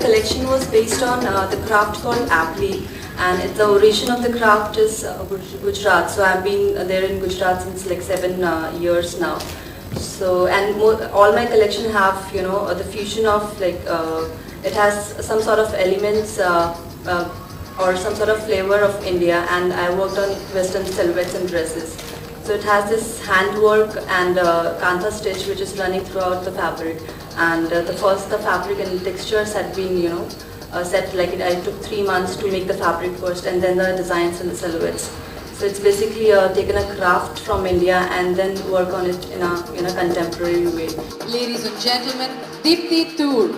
collection was based on the craft called Apli, and the origin of the craft is Gujarat. So I've been there in Gujarat since like 7 years now. So and all my collection have the fusion of like it has some sort of elements or some sort of flavor of India, and I worked on Western silhouettes and dresses. So it has this handwork and kantha stitch which is running throughout the fabric, and the fabric and textures had been set like I took 3 months to make the fabric first, and then the designs and the silhouettes. So it's basically taken a craft from India and then work on it in a contemporary way. Ladies and gentlemen, Deepti Toor.